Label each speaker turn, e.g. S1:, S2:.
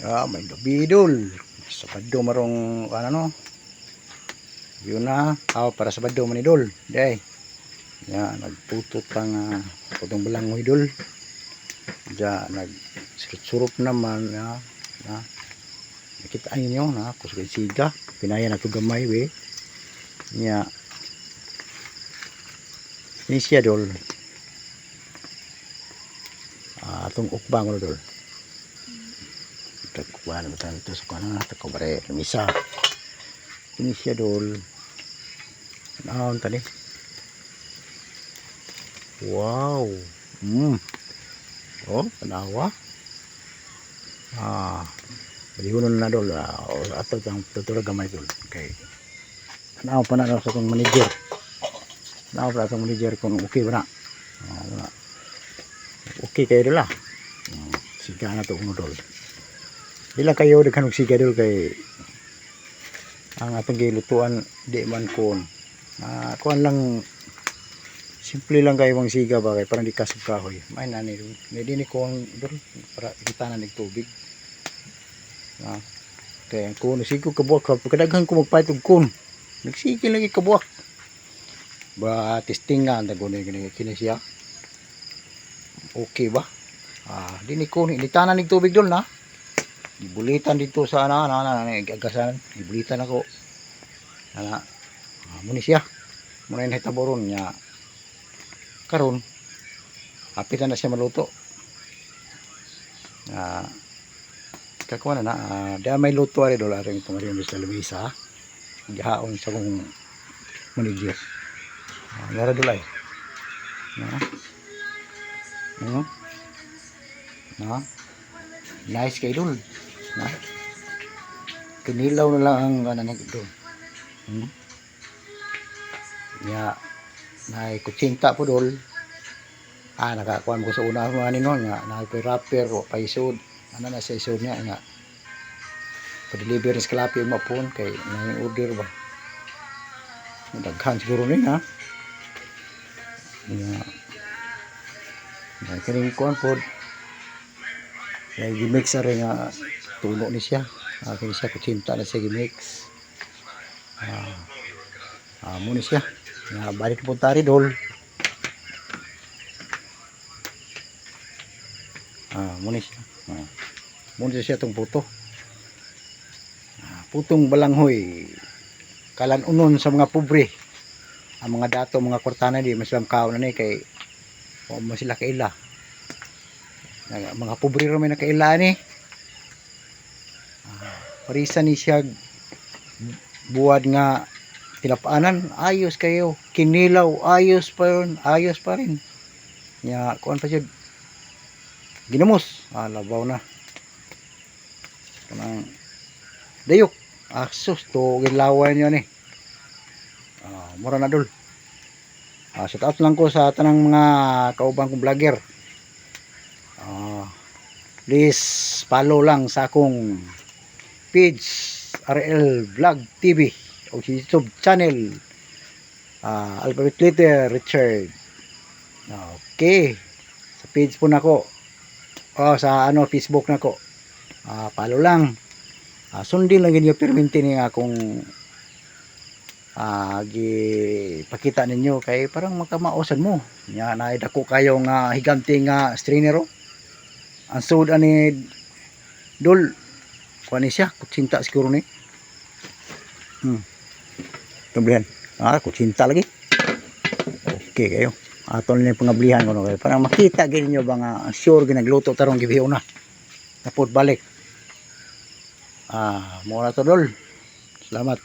S1: May gabi idol. Sabado marong ano. Yun na, para sabado man idol. Day. Ya, nagputot ang putong balangoy idol. Ja, nagsurup naman ya. Na. Nakita niyo na kusog siga. Pinaya na to gamay we. Nya. Ini siya idol. Atong ukbang idol. Kuha na ba ito sa kuha na ito bare misa ini siya dol naon tani wow oh panawa balihon na dol ato ang tutura gamay dol okay naon pa na sa kong manager naon pa sa manager kung okay ba na okay kayo dol siga na to dol. Dila kayo daghan og siga dol kay ang atong gilutuan di man kon kuan lang simple lang kayo ang siga ba kay parang di kasog kahoy may nani may dinhi ko ang dol para gitanan ng tubig kay ang kun sigo kabuak kadaghan ko magpait og kun nagsige lagi kabuak ba testing nga dagon ni kini siya okay ba dinhi ko ni gitanan ng tubig dol na gibulitan dito sa agasan gibulitan ako muni siya muna yung hitaboron niya karon hapitan na siya maluto kakuha na dahil may luto ari doon aring tumarin sa lamisa gihaon sa kong manager yara dulay nice kay dul kinilaw na lang ang ano ito ya na kutsinta po dol nakakuha mo ko sa una mga ninon nga nakipirapper o paisod ano na sa isod niya nga pa-deliver ng skalapi mo po kay nang-order ba daghan siguro rin kining kuhan po gimix sa rin tulo ni siya kini siya kutsinta na siya gimix muna siya balik po tari dol muna siya itong puto putong balanghoy kalanunon sa mga pobre ang mga dato mga kwartana di mas lang kao na ni kay mas sila kaila mga pobre rin may nakaila ni parisa ni siya buwad nga tinapaanan ayos kayo kinilaw ayos pa rin nya kuan pa siya ginamos labaw na kanang dayok asus to gilawan niya ni mura na dol shout out lang ko sa tanang mga kaubang kong vlogger please follow lang sa akong page RL Vlog TV o YouTube channel alphabet letter Richard okay sa page po nako sa Facebook nako follow lang sundin lang ninyo perminti ni akong pakita ninyo kay parang makamausan mo nya naidako kayo nga higante nga strainero ang sud ani dol kuan ni siya kutsinta siguro ni tumblihan kutsinta lagi okay kayo aton ni pangablihan kuno kay parang makita gid niyo ba nga sure ginagluto tarong gibiyo na tapos balik mura to dol salamat.